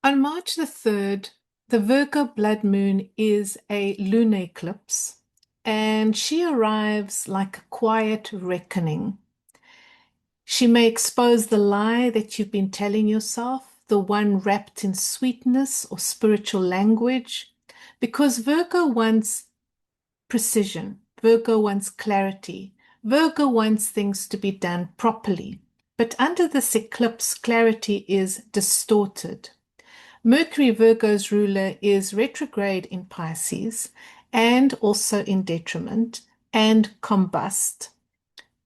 On March the 3rd, the Virgo blood moon is a lunar eclipse, and she arrives like a quiet reckoning. She may expose the lie that you've been telling yourself, the one wrapped in sweetness or spiritual language, because Virgo wants precision, Virgo wants clarity, Virgo wants things to be done properly. But under this eclipse, clarity is distorted. Mercury, Virgo's ruler, is retrograde in Pisces and also in detriment and combust.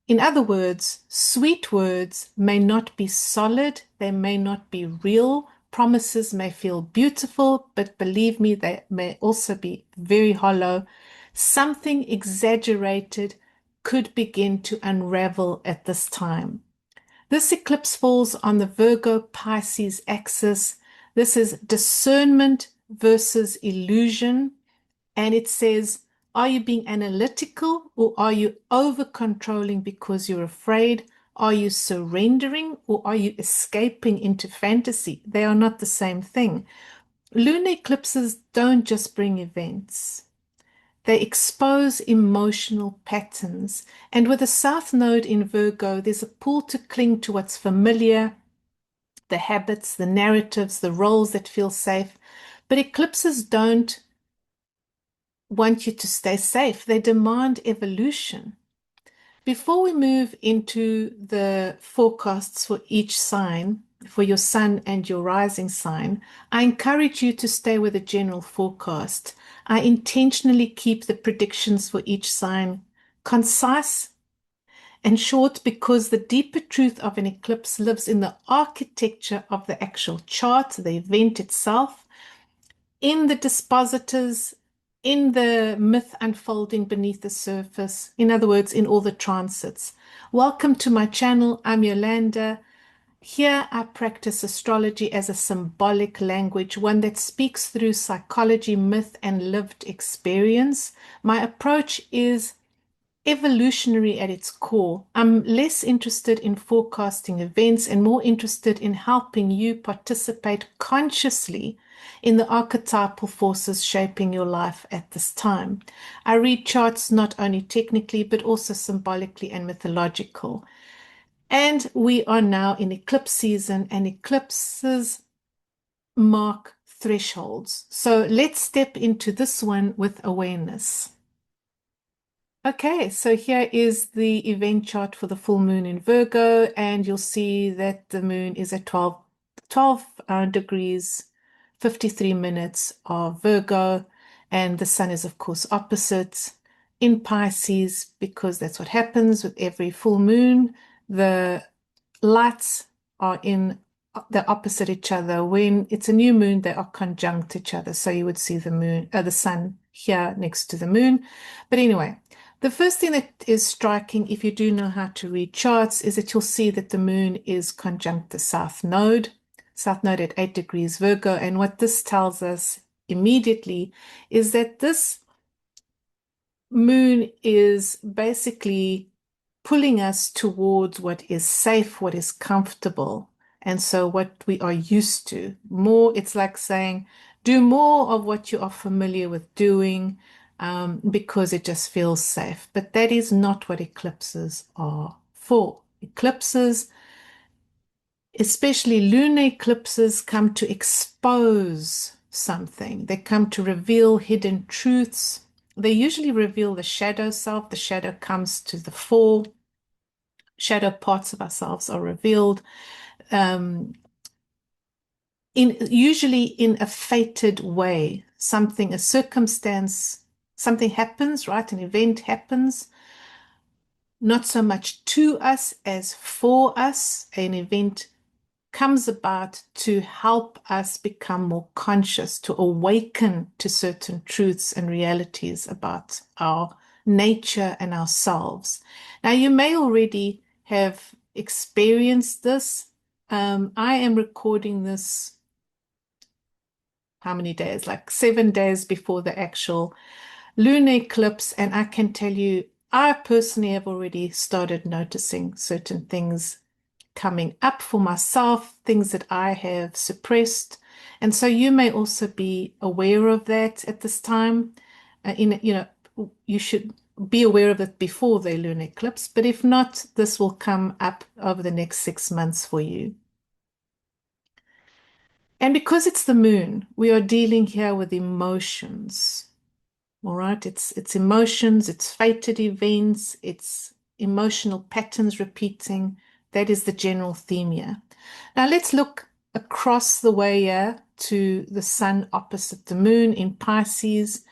In other words, sweet words may not be solid, they may not be real. Promises may feel beautiful, but believe me, they may also be very hollow. Something exaggerated could begin to unravel at this time. This eclipse falls on the Virgo-Pisces axis. This is discernment versus illusion. And it says, are you being analytical or are you over-controlling because you're afraid? Are you surrendering or are you escaping into fantasy? They are not the same thing. Lunar eclipses don't just bring events. They expose emotional patterns. And with the South Node in Virgo, there's a pull to cling to what's familiar, the habits, the narratives, the roles that feel safe. But eclipses don't want you to stay safe. They demand evolution. Before we move into the forecasts for each sign, for your sun and your rising sign, I encourage you to stay with a general forecast. I intentionally keep the predictions for each sign concise and short because the deeper truth of an eclipse lives in the architecture of the actual chart, the event itself, in the dispositors, in the myth unfolding beneath the surface, in other words, in all the transits. Welcome to my channel. I'm Yolanda. Here I practice astrology as a symbolic language, one that speaks through psychology, myth, and lived experience. My approach is evolutionary at its core. I'm less interested in forecasting events and more interested in helping you participate consciously in the archetypal forces shaping your life at this time. I read charts not only technically, but also symbolically and mythological. And we are now in eclipse season, and eclipses mark thresholds. So let's step into this one with awareness. Okay, so here is the event chart for the full moon in Virgo, and you'll see that the moon is at 12 degrees, 53 minutes of Virgo, and the sun is, of course, opposite in Pisces because that's what happens with every full moon. The lights are in the opposite each other. When it's a new moon, they are conjunct each other. So you would see the sun here next to the moon. But anyway, the first thing that is striking, if you do know how to read charts, is that you'll see that the moon is conjunct the South Node at 8 degrees Virgo. And what this tells us immediately is that this moon is basically pulling us towards what is safe, what is comfortable. And so what we are used to. More, it's like saying, do more of what you are familiar with doing, because it just feels safe. But that is not what eclipses are for. Eclipses, especially lunar eclipses, come to expose something. They come to reveal hidden truths. They usually reveal the shadow self. The shadow comes to the fore. Shadow parts of ourselves are revealed, usually in a fated way. A circumstance, something happens, right? An event happens, not so much to us as for us. An event comes about to help us become more conscious, to awaken to certain truths and realities about our nature and ourselves. Now, you may already have experienced this. I am recording this, how many days? Like 7 days before the actual lunar eclipse. And I can tell you, I personally have already started noticing certain things coming up for myself, things that I have suppressed. And so you may also be aware of that at this time. You should be aware of it before the lunar eclipse, but if not, this will come up over the next 6 months for you. And because it's the moon, we are dealing here with emotions. All right, it's emotions, it's fated events, it's emotional patterns repeating. That is the general theme here. Now let's look across the way here to the sun opposite the moon in Pisces.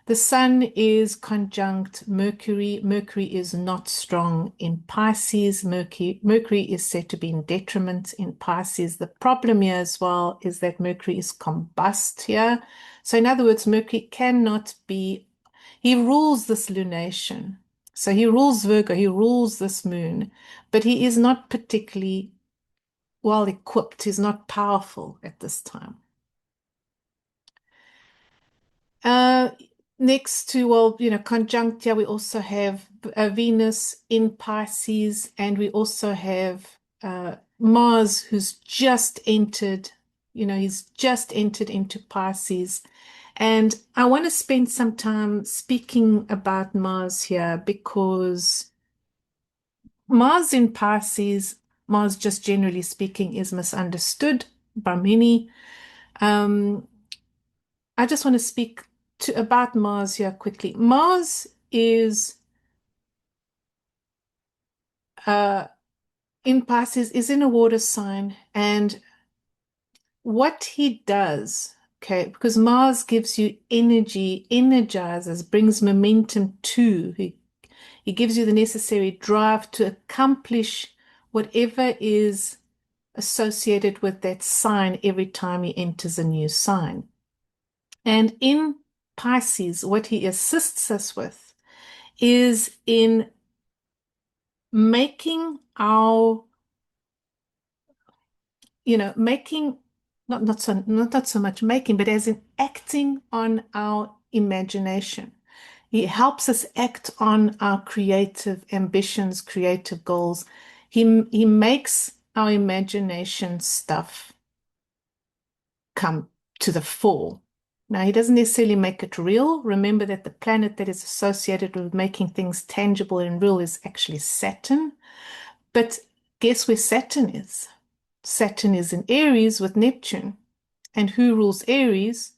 The sun is conjunct Mercury. Mercury is not strong in Pisces. Mercury is said to be in detriment in Pisces. The problem here as well is that Mercury is combust here. So in other words, Mercury cannot be, he rules this lunation. So he rules Virgo, he rules this moon, but he is not particularly well equipped. He's not powerful at this time. Uh, Next to, well, conjunct, yeah, we also have Venus in Pisces, and we also have Mars, who's just entered, he's just entered into Pisces. And I want to spend some time speaking about Mars here because Mars in Pisces, Mars just generally speaking, is misunderstood by many. I just want to speak about Mars here quickly. Mars is uh, in Pisces, is in a water sign, and what he does, okay, because Mars gives you energy, energizes, brings momentum to. He gives you the necessary drive to accomplish whatever is associated with that sign every time he enters a new sign. And in Pisces, what he assists us with is in making our, making not so much making, but as in acting on our imagination. He helps us act on our creative ambitions, creative goals. He makes our imagination stuff come to the fore. Now, he doesn't necessarily make it real. Remember that the planet that is associated with making things tangible and real is actually Saturn. But guess where Saturn is? Saturn is in Aries with Neptune. And who rules Aries?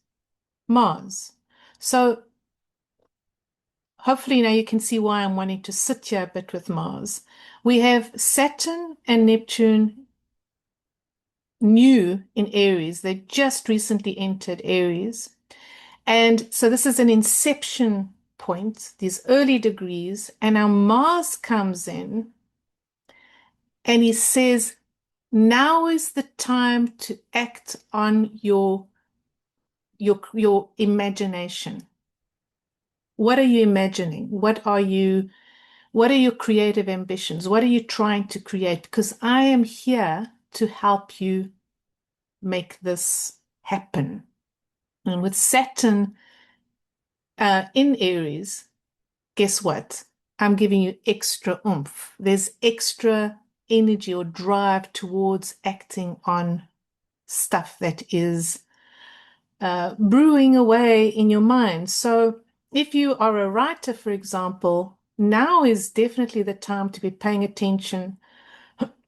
Mars. So hopefully now you can see why I'm wanting to sit here a bit with Mars. We have Saturn and Neptune new in Aries. They just recently entered Aries. And so this is an inception point, these early degrees, and now Mars comes in and he says, now is the time to act on your imagination. What are you imagining? What are your creative ambitions? What are you trying to create? Because I am here to help you make this happen. And with Saturn in Aries, guess what? I'm giving you extra oomph. There's extra energy or drive towards acting on stuff that is brewing away in your mind. So if you are a writer, for example, now is definitely the time to be paying attention.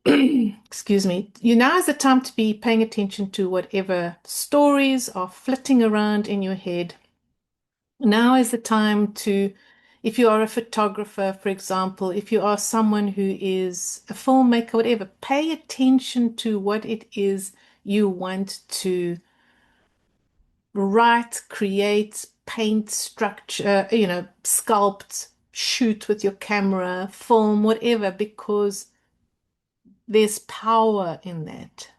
Excuse me. Now is the time to be paying attention to whatever stories are flitting around in your head. Now is the time to, if you are a photographer, for example, if you are someone who is a filmmaker, whatever, pay attention to what it is you want to write, create, paint, structure, sculpt, shoot with your camera, film, whatever, because there's power in that.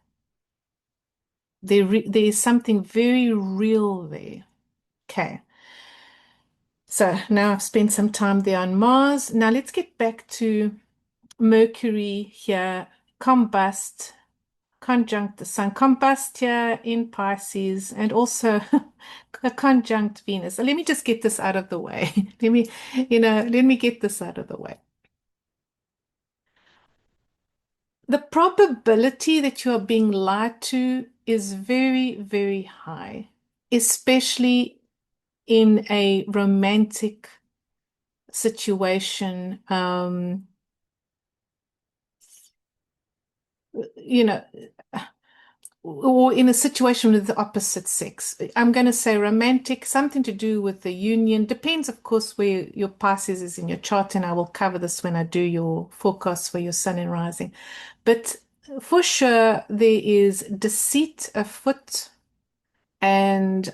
There is something very real there. Okay. So now I've spent some time there on Mars. Now let's get back to Mercury here, combust, conjunct the Sun, combust here in Pisces, and also a conjunct Venus. So let me just get this out of the way. Let me get this out of the way. The probability that you are being lied to is very, very high, especially in a romantic situation. You know, or in a situation with the opposite sex. I'm going to say romantic, something to do with the union. Depends, of course, where your Pisces is in your chart, and I will cover this when I do your forecast for your sun and rising. But for sure, there is deceit afoot, and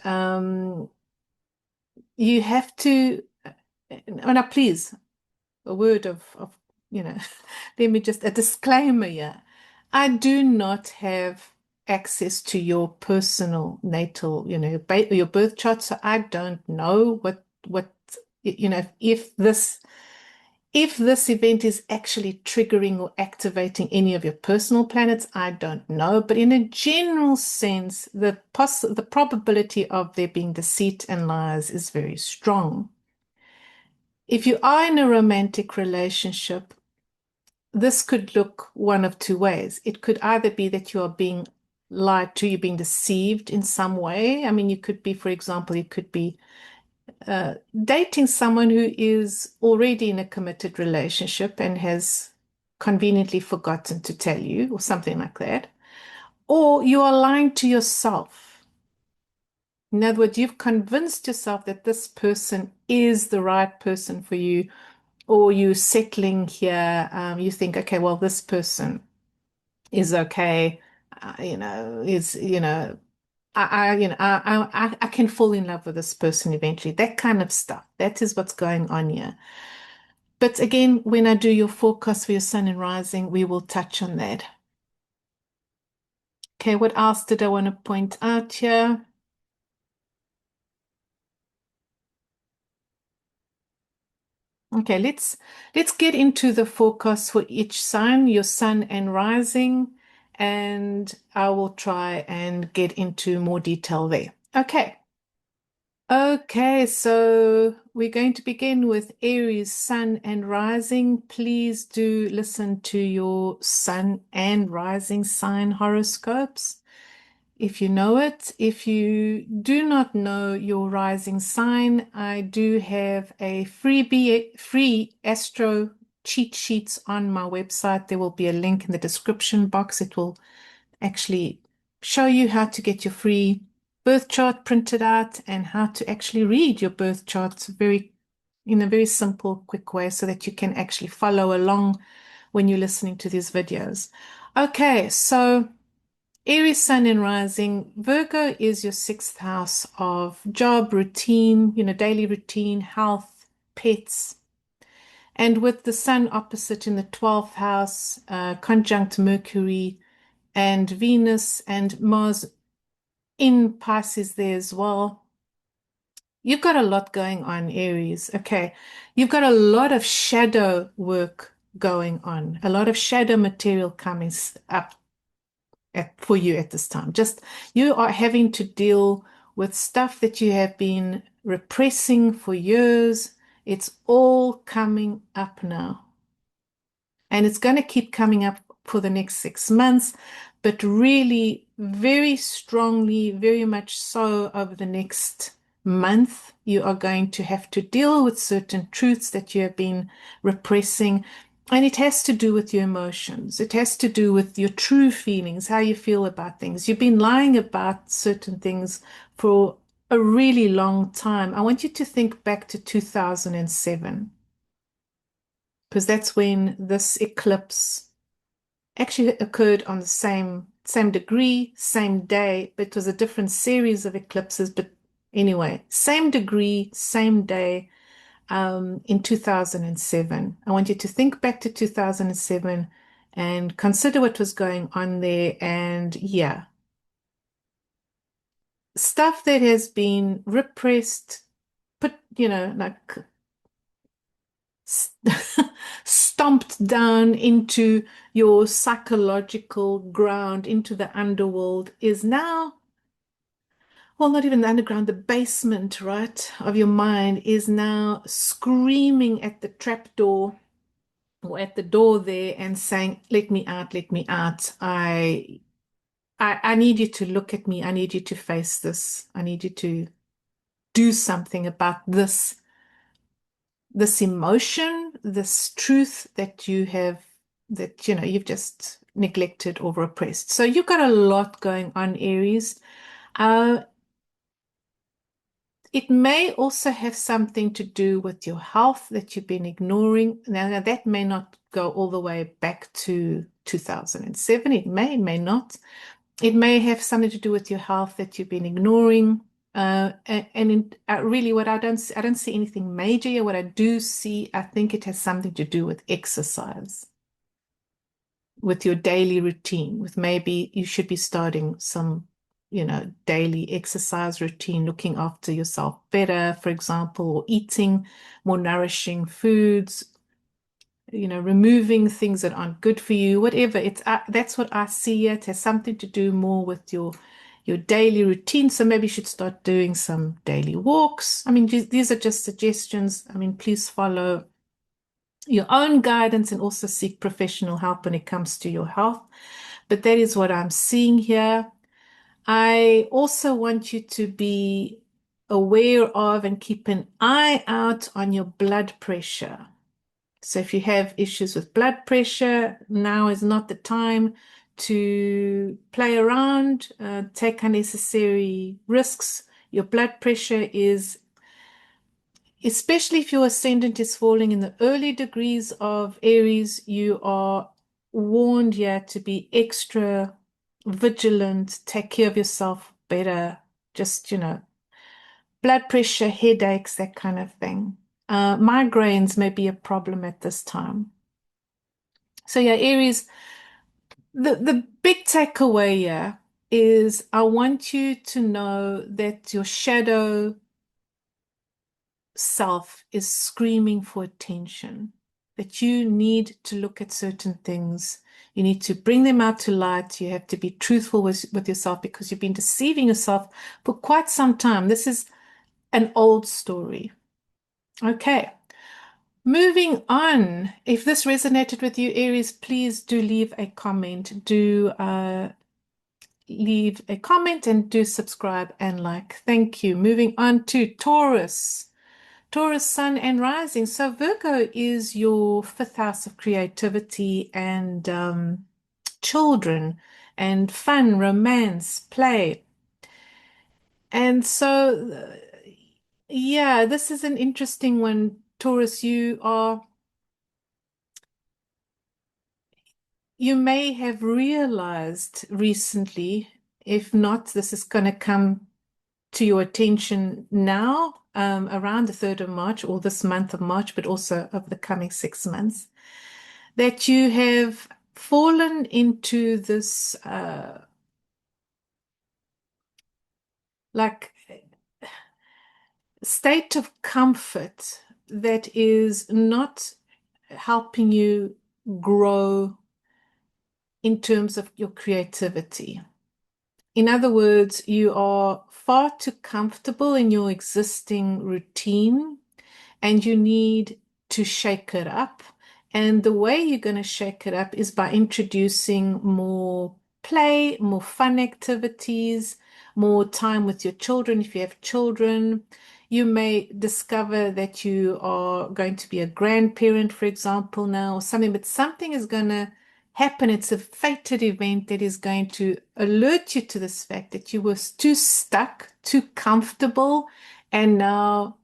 you have to. Now, please, a word of let me just a disclaimer here. I do not have access to your personal natal, your birth chart, so I don't know what if this event is actually triggering or activating any of your personal planets. I don't know, but in a general sense, the probability of there being deceit and lies is very strong. If you are in a romantic relationship, this could look one of two ways. It could either be that you are being lied to, you're being deceived in some way. I mean, you could be, for example, you could be dating someone who is already in a committed relationship and has conveniently forgotten to tell you, or something like that. Or you are lying to yourself. In other words, you've convinced yourself that this person is the right person for you, or you settling here. You think, okay, well, this person is okay. Is I can fall in love with this person eventually. That kind of stuff. That is what's going on here. But again, when I do your forecast for your sun and rising, we will touch on that. Okay, what else did I want to point out here? Okay, let's get into the forecast for each sign, your sun and rising, and I will try and get into more detail there. Okay. Okay, so we're going to begin with Aries, sun and rising. Please do listen to your sun and rising sign horoscopes if you know it. If you do not know your rising sign, I do have a free astro cheat sheets on my website. There will be a link in the description box. It will actually show you how to get your free birth chart printed out and how to actually read your birth chart in a very simple, quick way so that you can actually follow along when you're listening to these videos. Okay, so Aries, sun and rising. Virgo is your sixth house of job, routine, daily routine, health, pets. And with the sun opposite in the 12th house, conjunct Mercury and Venus and Mars in Pisces there as well. You've got a lot going on, Aries. Okay. You've got a lot of shadow work going on, a lot of shadow material coming up for you at this time. Just you are having to deal with stuff that you have been repressing for years. It's all coming up now. And it's going to keep coming up for the next 6 months, but really very strongly, very much so over the next month, you are going to have to deal with certain truths that you have been repressing. And it has to do with your emotions. It has to do with your true feelings, how you feel about things. You've been lying about certain things for a really long time. I want you to think back to 2007, because that's when this eclipse actually occurred on the same degree, same day, but it was a different series of eclipses. But anyway, same degree, same day, in 2007. I want you to think back to 2007 and consider what was going on there. And yeah, stuff that has been repressed, put, like stomped down into your psychological ground, into the underworld, is now, well, not even the underground, the basement, right, of your mind is now screaming at the trapdoor or at the door there and saying, let me out, let me out. I need you to look at me. I need you to face this. I need you to do something about this emotion, this truth that you have, that you've just neglected or repressed. So you've got a lot going on, Aries. Uh, it may also have something to do with your health that you've been ignoring. Now that may not go all the way back to 2007. It may not. It may have something to do with your health that you've been ignoring. Really, what I don't see anything major here. What I do see, I think it has something to do with exercise, with your daily routine, with maybe you should be starting some, daily exercise routine, looking after yourself better, for example, or eating more nourishing foods, removing things that aren't good for you, whatever. That's what I see. It has something to do more with your daily routine. So maybe you should start doing some daily walks. I mean, these are just suggestions. I mean, please follow your own guidance and also seek professional help when it comes to your health. But that is what I'm seeing here. I also want you to be aware of and keep an eye out on your blood pressure. So if you have issues with blood pressure, now is not the time to play around, take unnecessary risks. Your blood pressure is, especially if your ascendant is falling in the early degrees of Aries, you are warned here to be extra vigilant, take care of yourself better, just, blood pressure, headaches, that kind of thing. Migraines may be a problem at this time. So yeah, Aries, the big takeaway here is I want you to know that your shadow self is screaming for attention, that you need to look at certain things. You need to bring them out to light. You have to be truthful with yourself because you've been deceiving yourself for quite some time. This is an old story. Okay. Moving on, if this resonated with you, Aries, please do leave a comment. Do leave a comment and do subscribe and like. Thank you. Moving on to Taurus. Taurus, Sun and Rising. So Virgo is your fifth house of creativity and children and fun, romance, play. And so, yeah, this is an interesting one, Taurus. You may have realized recently, if not, this is going to come to your attention now, around the 3rd of March or this month of March, but also over the coming 6 months, that you have fallen into this like state of comfort that is not helping you grow in terms of your creativity. In other words, you are far too comfortable in your existing routine and you need to shake it up. And the way you're going to shake it up is by introducing more play, more fun activities, more time with your children. If you have children, you may discover that you are going to be a grandparent, for example, now, or something, but something is going to happen. It's a fated event that is going to alert you to this fact that you were too stuck, too comfortable, and now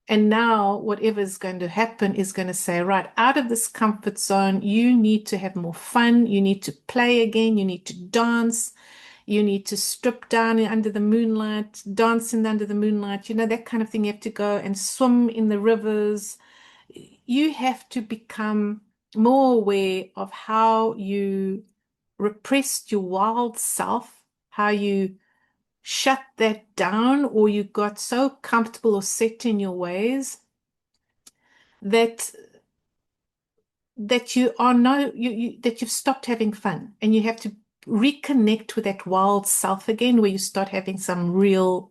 whatever is going to happen is going to say, right, out of this comfort zone, you need to have more fun. You need to play again. You need to dance. You need to strip down under the moonlight, dancing under the moonlight, that kind of thing. You have to go and swim in the rivers. You have to become more aware of how you repressed your wild self, how you shut that down, or you got so comfortable or set in your ways that you are no that you've stopped having fun, and you have to reconnect with that wild self again, where you start having some real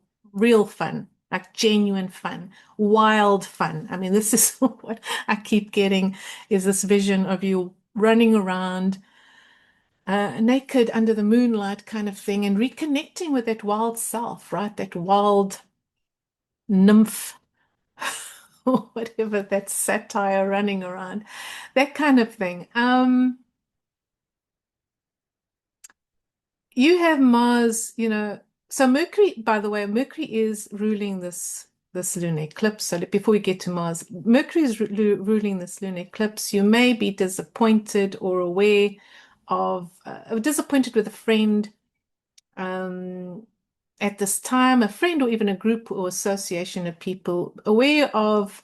fun, like genuine fun, wild fun. I mean, this is what I keep getting, is this vision of you running around naked under the moonlight kind of thing, and reconnecting with that wild self, right? That wild nymph, or whatever that satire running around, that kind of thing. You have Mars, so Mercury, by the way, Mercury is ruling this lunar eclipse. So before we get to Mars, Mercury is ruling this lunar eclipse. You may be disappointed or aware of, disappointed with a friend at this time, a friend or even a group or association of people, aware of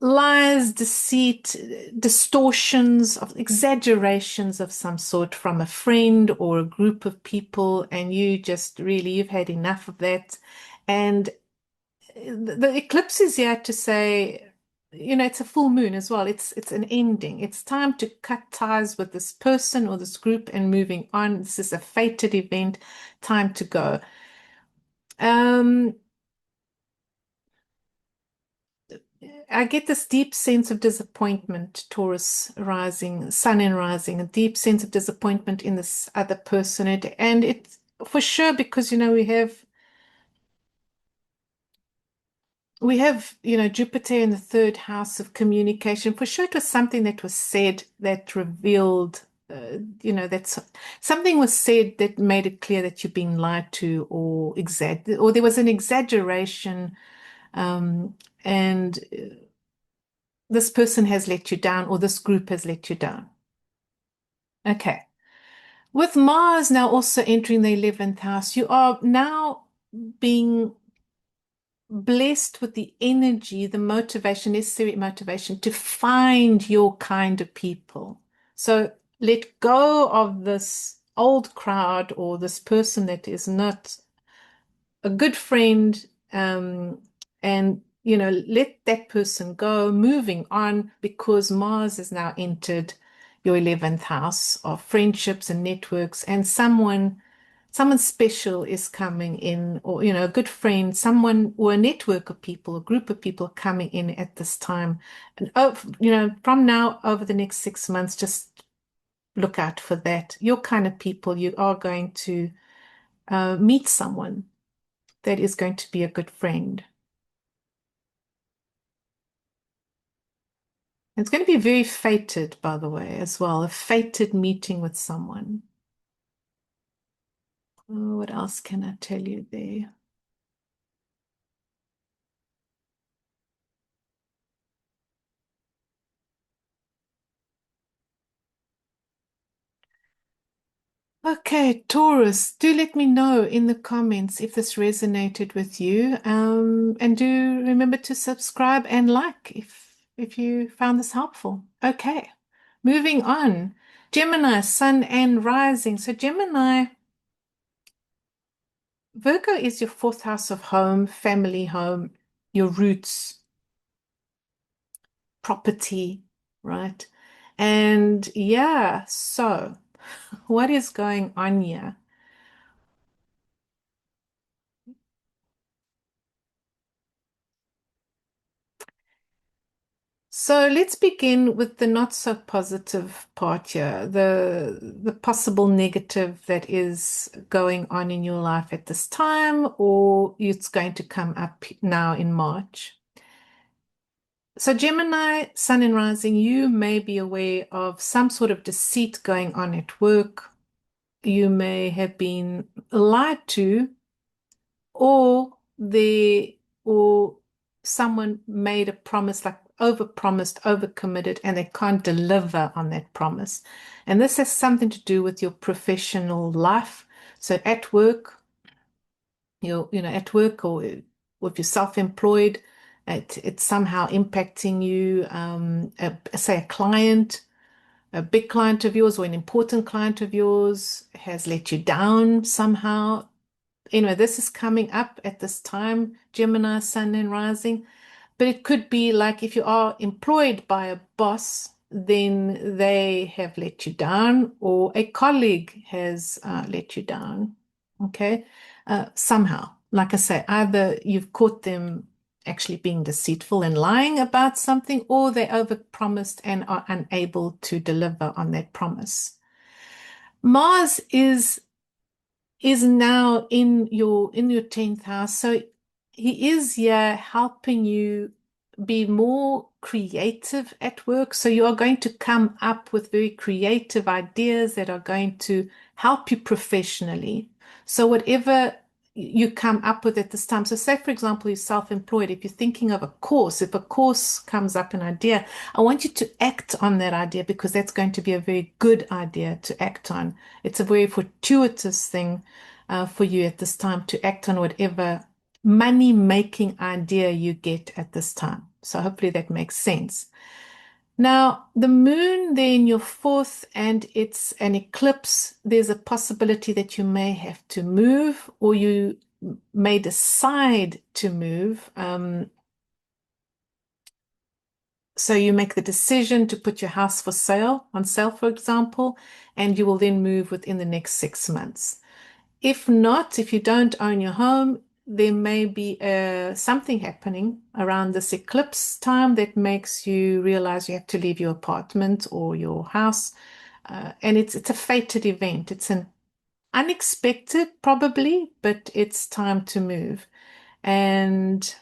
lies, deceit, distortions, of exaggerations of some sort from a friend or a group of people, and you've had enough of that. And the eclipse is here to say, it's a full moon as well. It's an ending. It's time to cut ties with this person or this group and moving on. This is a fated event, time to go. I get this deep sense of disappointment, Taurus rising, Sun and rising, a deep sense of disappointment in this other person. And it's for sure because, we have, Jupiter in the third house of communication. For sure, it was something that was said that revealed, that something was said that made it clear that you're being lied to or there was an exaggeration, and this person has let you down or this group has let you down. Okay. With Mars now also entering the 11th house, you are now being blessed with the energy, the motivation, necessary motivation to find your kind of people. So let go of this old crowd or this person that is not a good friend, and let that person go, moving on, because Mars has now entered your 11th house of friendships and networks, and someone special is coming in, or a good friend, someone, or a network of people, a group of people coming in at this time. And from now over the next 6 months, just look out for that. Your kind of people, you are going to meet someone that is going to be a good friend. It's going to be very fated, by the way, as well, a fated meeting with someone. Oh, what else can I tell you there? Okay, Taurus, do let me know in the comments if this resonated with you. And do remember to subscribe and like if you found this helpful. Okay, moving on. Gemini, Sun and Rising. So Gemini, Virgo is your fourth house of home, family home, your roots, property, right? And yeah, so what is going on here? So let's begin with the not so positive part here, the possible negative that is going on in your life at this time, or it's going to come up now in March. So Gemini, Sun and Rising, you may be aware of some sort of deceit going on at work. You may have been lied to, or or someone made a promise, like overpromised, overcommitted, and they can't deliver on that promise. And this has something to do with your professional life. So at work, at work, or if you're self-employed, it's somehow impacting you. Say a client, a big client of yours or an important client of yours has let you down somehow. Anyway, this is coming up at this time, Gemini, Sun and Rising. But it could be like if you are employed by a boss, then they have let you down, or a colleague has let you down. Okay. Somehow, like I say, either you've caught them actually being deceitful and lying about something, or they overpromised and are unable to deliver on that promise. Mars is now in your 10th house. So he is here helping you be more creative at work. So you are going to come up with very creative ideas that are going to help you professionally. So whatever you come up with at this time. So say, for example, you're self-employed. If you're thinking of a course, if a course comes up an idea, I want you to act on that idea because that's going to be a very good idea to act on. It's a very fortuitous thing for you at this time to act on whatever money making idea you get at this time. So hopefully that makes sense. Now, the moon there in your fourth and it's an eclipse, there's a possibility that you may have to move or you may decide to move. So you make the decision to put your house for sale, on sale, for example, and you will then move within the next 6 months. If not, if you don't own your home, there may be something happening around this eclipse time that makes you realize you have to leave your apartment or your house. And it's a fated event. It's an unexpected, probably, but it's time to move. And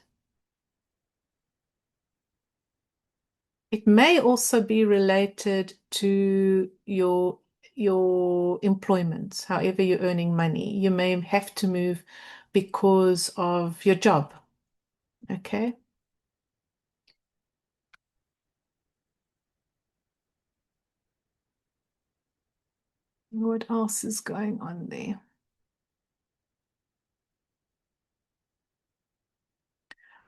it may also be related to your employment, however you're earning money. You may have to move because of your job. Okay. What else is going on there?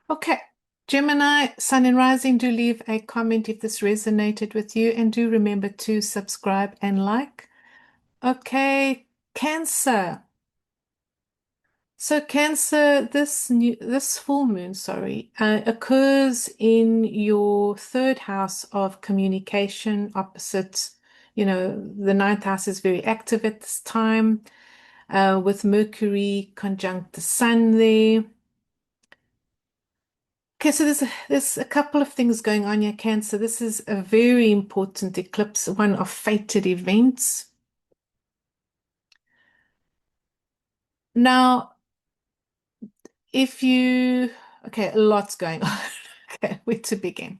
Okay. Gemini, Sun and Rising, do leave a comment if this resonated with you, and do remember to subscribe and like. Okay, Cancer. So Cancer, this full moon, sorry, occurs in your third house of communication, opposite, the ninth house is very active at this time, with Mercury conjunct the Sun there. Okay, so there's a couple of things going on here, Cancer. This is a very important eclipse, one of fated events. Now, okay, lots going on. Okay, where to begin?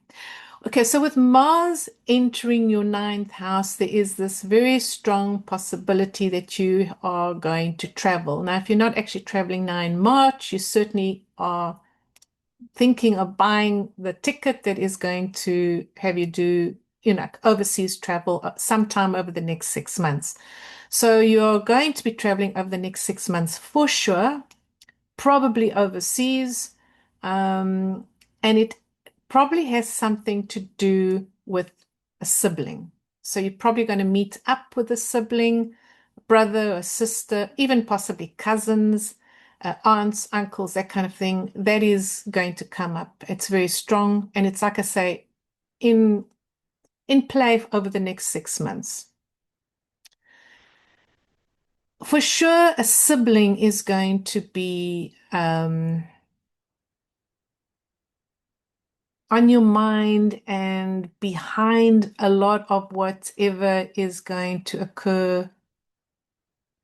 Okay, so with Mars entering your ninth house, there is this very strong possibility that you are going to travel. Now, if you're not actually traveling now in March, you certainly are thinking of buying the ticket that is going to have you do, overseas travel sometime over the next 6 months. So you're going to be traveling over the next 6 months for sure, probably overseas. Um, and it probably has something to do with a sibling. So you're probably going to meet up with a sibling, brother or sister, even possibly cousins, aunts, uncles, that kind of thing. That is going to come up. It's very strong. And it's like I say, in play over the next 6 months. For sure, a sibling is going to be on your mind and behind a lot of whatever is going to occur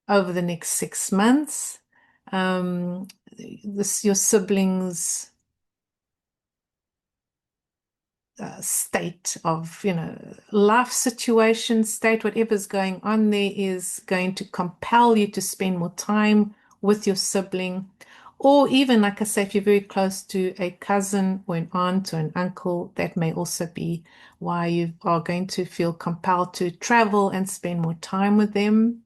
over the next 6 months. Your siblings' state of, life situation, state, whatever's going on there is going to compel you to spend more time with your sibling. Or even, like I say, if you're very close to a cousin or an aunt or an uncle, that may also be why you are going to feel compelled to travel and spend more time with them.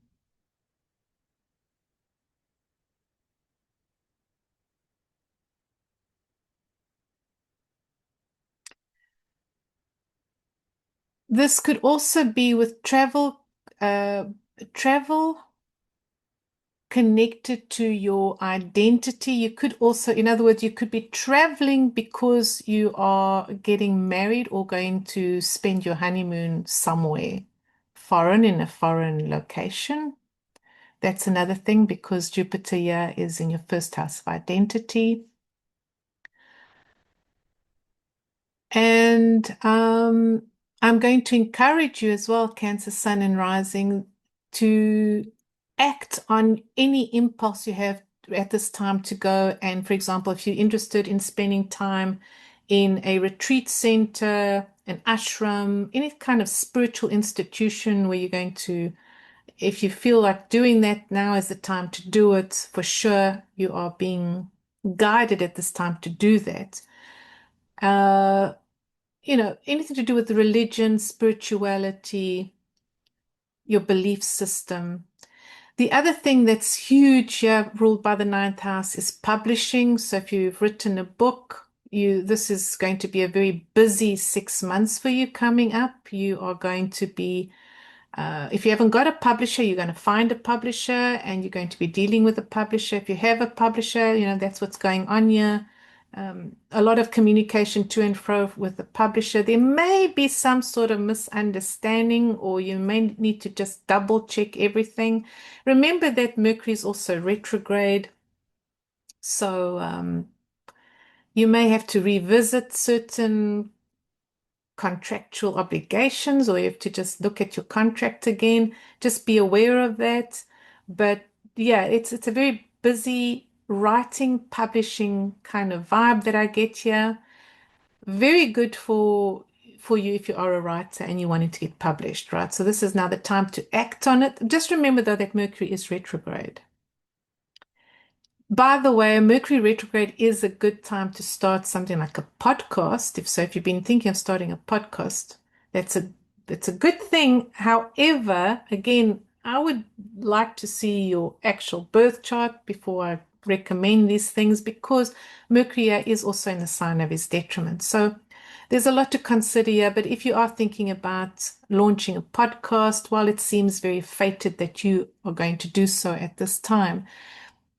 This could also be with travel connected to your identity. You could also, in other words, you could be traveling because you are getting married or going to spend your honeymoon somewhere foreign in a foreign location. That's another thing because Jupiter here is in your first house of identity. And I'm going to encourage you as well, Cancer, Sun, and Rising. to act on any impulse you have at this time to go. And for example, if you're interested in spending time in a retreat center, an ashram, any kind of spiritual institution where you're going to, if you feel like doing that, now is the time to do it. For sure, you are being guided at this time to do that. Uh, anything to do with religion, spirituality, your belief system. The other thing that's huge here, ruled by the ninth house, is publishing. So if you've written a book, this is going to be a very busy 6 months for you coming up. You are going to be, if you haven't got a publisher, you're going to find a publisher and you're going to be dealing with a publisher. If you have a publisher, that's what's going on here. A lot of communication to and fro with the publisher. There may be some sort of misunderstanding, or you may need to just double check everything. Remember that Mercury is also retrograde, so you may have to revisit certain contractual obligations, or you have to just look at your contract again. Just be aware of that. But yeah, it's a very busy writing, publishing kind of vibe that I get here. Very good for you if you are a writer and you wanting to get published, right? So this is now the time to act on it. Just remember though that Mercury is retrograde. By the way, Mercury retrograde is a good time to start something like a podcast. If you've been thinking of starting a podcast, that's a good thing. However, again, I would like to see your actual birth chart before I recommend these things, because Mercury is also in the sign of his detriment. So there's a lot to consider here. But if you are thinking about launching a podcast, while it seems very fated that you are going to do so at this time,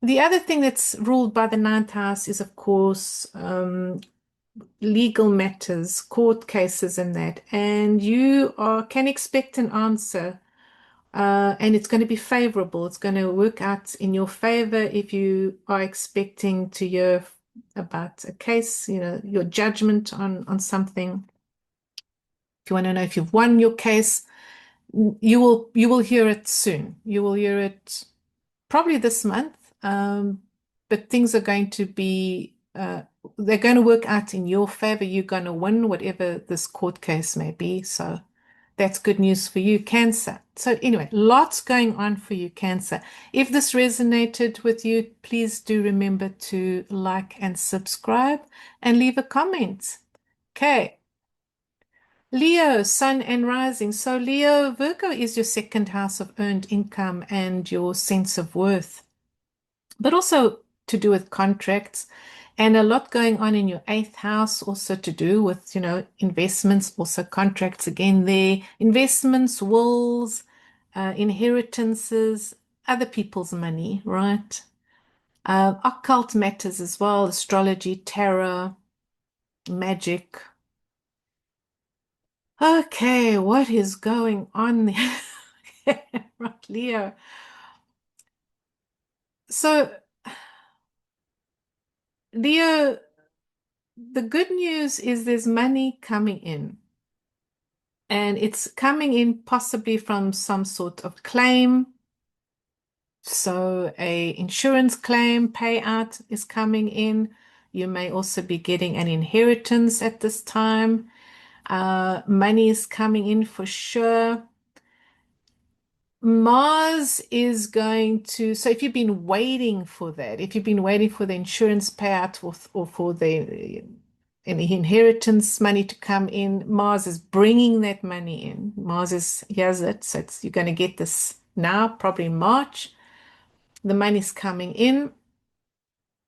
the other thing that's ruled by the ninth house is, of course, legal matters, court cases, and that. And you can expect an answer, and it's going to be favorable. It's going to work out in your favor if you are expecting to hear about a case, your judgment on something. If you want to know if you've won your case, you will hear it soon. You will hear it probably this month. But things are going to be, they're going to work out in your favor. You're going to win whatever this court case may be. So that's good news for you, Cancer. So anyway, lots going on for you, Cancer. If this resonated with you, please do remember to like and subscribe and leave a comment. Okay. Leo, Sun and Rising. So Leo, Virgo is your second house of earned income and your sense of worth, but also to do with contracts, and a lot going on in your eighth house, also to do with, investments, also contracts again there, investments, wills, inheritances, other people's money, right? Occult matters as well, astrology, tarot, magic. Okay, what is going on there? Right, Leo. So, Leo, the good news is there's money coming in, and it's coming in possibly from some sort of claim. So a insurance claim payout is coming in. You may also be getting an inheritance at this time. Money is coming in for sure. Mars is going to, so if you've been waiting for that, if you've been waiting for the insurance payout or for the any inheritance money to come in, Mars is bringing that money in. Here's it. So you're going to get this now, probably in March. The money's coming in.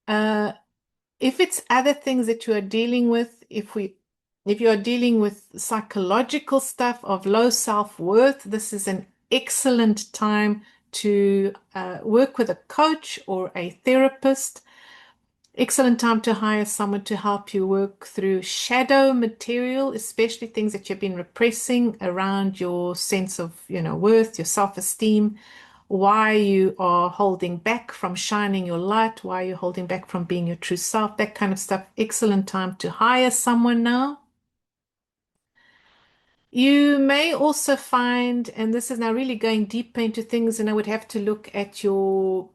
If it's other things that you are dealing with, if you are dealing with psychological stuff of low self-worth, this is an excellent time to work with a coach or a therapist. Excellent time to hire someone to help you work through shadow material, especially things that you've been repressing around your sense of, worth, your self-esteem, why you are holding back from shining your light, why you're holding back from being your true self, that kind of stuff. Excellent time to hire someone now. You may also find, and this is now really going deeper into things, and I would have to look at your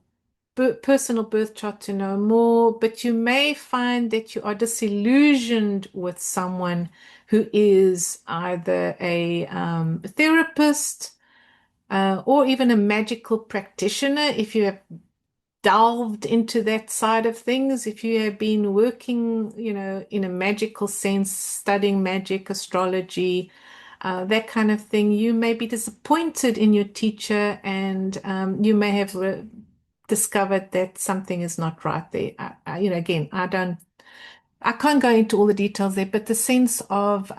personal birth chart to know more, but you may find that you are disillusioned with someone who is either a therapist or even a magical practitioner. If you have delved into that side of things, if you have been working, in a magical sense, studying magic, astrology, that kind of thing, you may be disappointed in your teacher, and you may have discovered that something is not right there. Again, I can't go into all the details there, but the sense of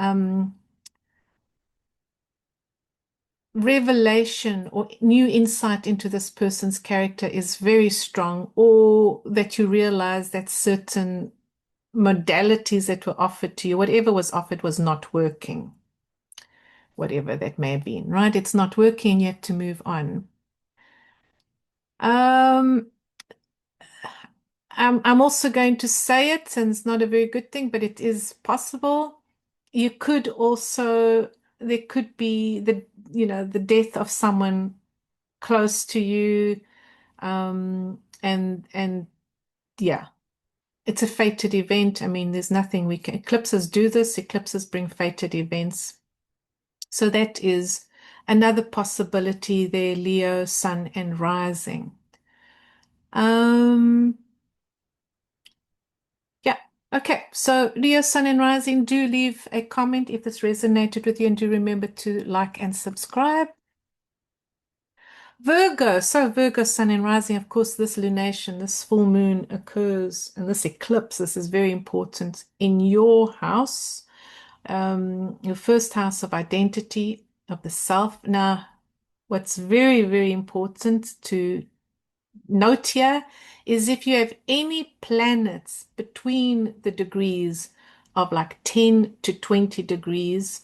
revelation or new insight into this person's character is very strong, or that you realize that certain modalities that were offered to you, whatever was offered, was not working, whatever that may have been, right? It's not working, you have to move on. Um, I'm also going to say it, and it's not a very good thing, but it is possible. You could also, there could be the death of someone close to you, and yeah, it's a fated event. I mean, there's nothing we can. Eclipses do this. Eclipses bring fated events. So that is another possibility there, Leo, Sun, and Rising. Um, yeah. Okay. So Leo, Sun, and Rising, do leave a comment if this resonated with you, and do remember to like and subscribe. Virgo. So Virgo, Sun, and Rising, of course, this lunation, this full moon occurs, and this eclipse, this is very important in your house, your first house of identity, of the self. Now, what's very, very important to note here is if you have any planets between the degrees of like 10 to 20 degrees,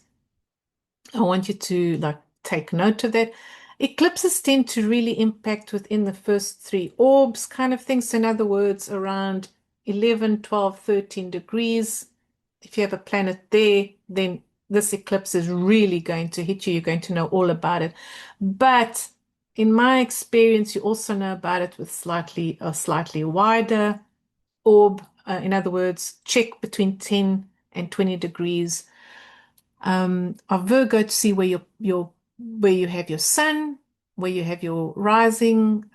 I want you to like take note of that. Eclipses tend to really impact within the first three orbs kind of thing. So in other words, around 11, 12, 13 degrees, if you have a planet there, then this eclipse is really going to hit you. You're going to know all about it. But in my experience, you also know about it with a slightly wider orb. In other words, check between 10 and 20 degrees of Virgo to see where you have your sun, where you have your rising,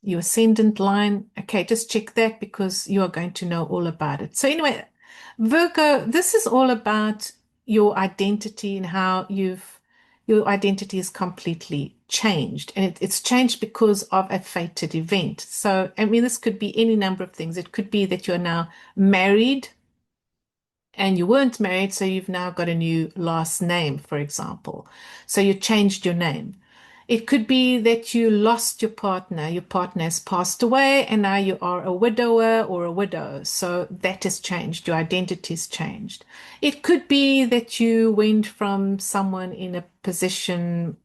your ascendant line. Okay, just check that because you are going to know all about it. So anyway, Virgo, this is all about your identity and how your identity is completely changed, and it's changed because of a fated event. So I mean, this could be any number of things. It could be that you're now married and you weren't married, so you've now got a new last name, for example. So you changed your name. It could be that you lost your partner has passed away, and now you are a widower or a widow. So that has changed, your identity's changed. It could be that you went from someone in a position,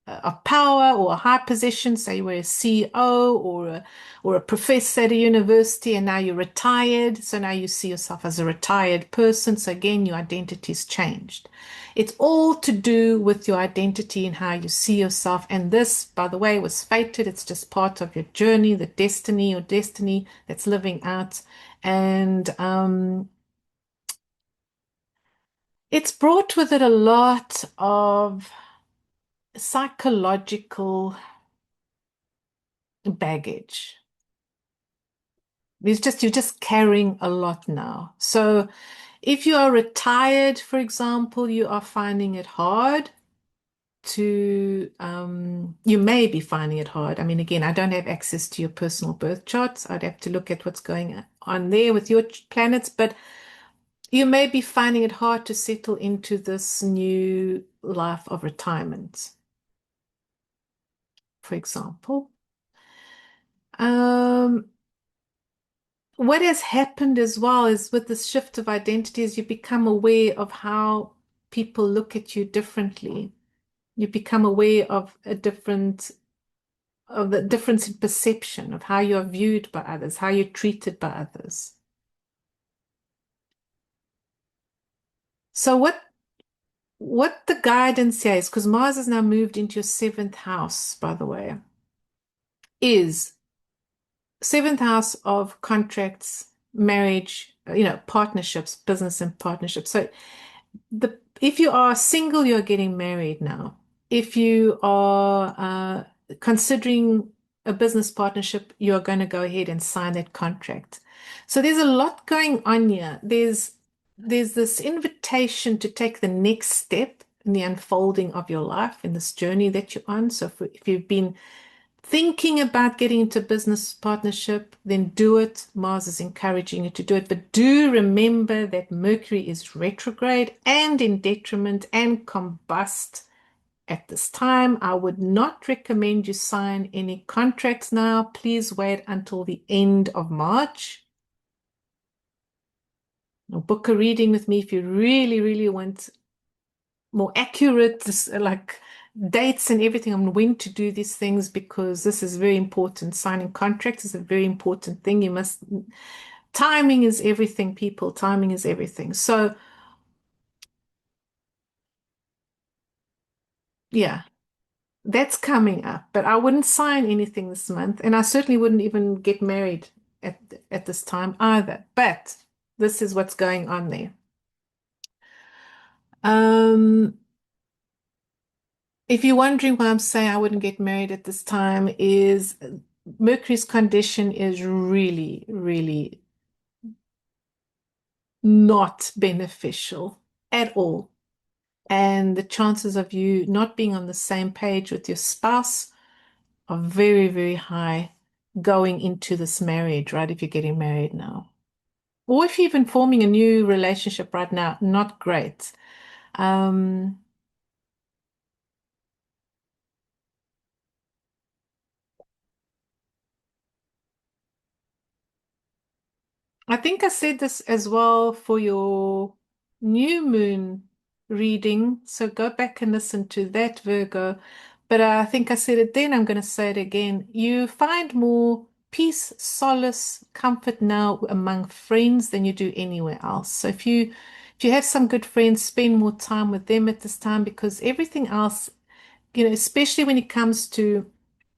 of power or a high position, say you were a CEO or a professor at a university, and now you're retired. So now you see yourself as a retired person. So again, your identity's changed. It's all to do with your identity and how you see yourself. And this, by the way, was fated. It's just part of your journey, the destiny or destiny that's living out. And it's brought with it a lot of psychological baggage. You're just carrying a lot now. So if you are retired, for example, you are finding it hard you may be finding it hard. I mean, again, I don't have access to your personal birth charts. I'd have to look at what's going on there with your planets, but you may be finding it hard to settle into this new life of retirement, for example. What has happened as well is with this shift of identities, you become aware of how people look at you differently. You become aware of the difference in perception of how you're viewed by others, how you're treated by others. So what the guidance here is, because Mars has now moved into your seventh house, by the way, is seventh house of contracts, marriage, partnerships, business and partnerships. So if you are single, you're getting married now. If you are considering a business partnership, you're going to go ahead and sign that contract. So there's a lot going on here. There's this invitation to take the next step in the unfolding of your life in this journey that you're on. So if you've been thinking about getting into business partnership, then do it. Mars is encouraging you to do it. But do remember that Mercury is retrograde and in detriment and combust at this time. I would not recommend you sign any contracts now. Please wait until the end of March. Or book a reading with me if you really, really want more accurate, like dates and everything on when to do these things, because this is very important. Signing contracts is a very important thing. Timing is everything, people. Timing is everything. So, yeah, that's coming up. But I wouldn't sign anything this month, and I certainly wouldn't even get married at this time either. But this is what's going on there. Um, If you're wondering why I'm saying I wouldn't get married at this time, is Mercury's condition is really, really not beneficial at all. And the chances of you not being on the same page with your spouse are very, very high going into this marriage, right? If you're getting married now. Or if you're even forming a new relationship right now, not great. Um, I think I said this as well for your new moon reading. So go back and listen to that, Virgo. But I think I said it then. I'm going to say it again. You find more peace, solace, comfort now among friends than you do anywhere else. So if you have some good friends, spend more time with them at this time, because everything else, especially when it comes to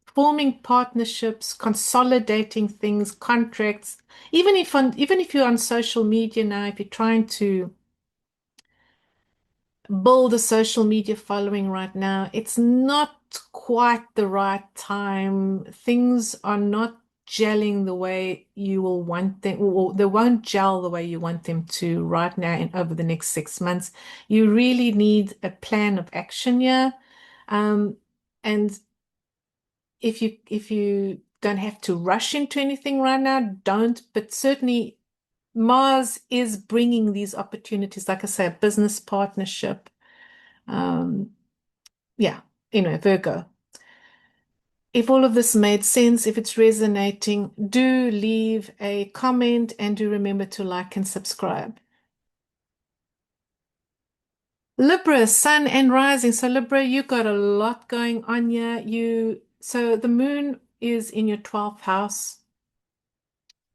forming partnerships, consolidating things, contracts. Even if you're on social media now, if you're trying to build a social media following right now, it's not quite the right time. Things are not gelling the way you will want them, or they won't gel the way you want them to right now and over the next 6 months. You really need a plan of action here. Um, and if you don't have to rush into anything right now, don't. But certainly, Mars is bringing these opportunities, like I say, a business partnership. Um, yeah, Virgo. If all of this made sense, if it's resonating, do leave a comment and do remember to like and subscribe. Libra, Sun and Rising. So Libra, you got a lot going on here. So the moon is in your 12th house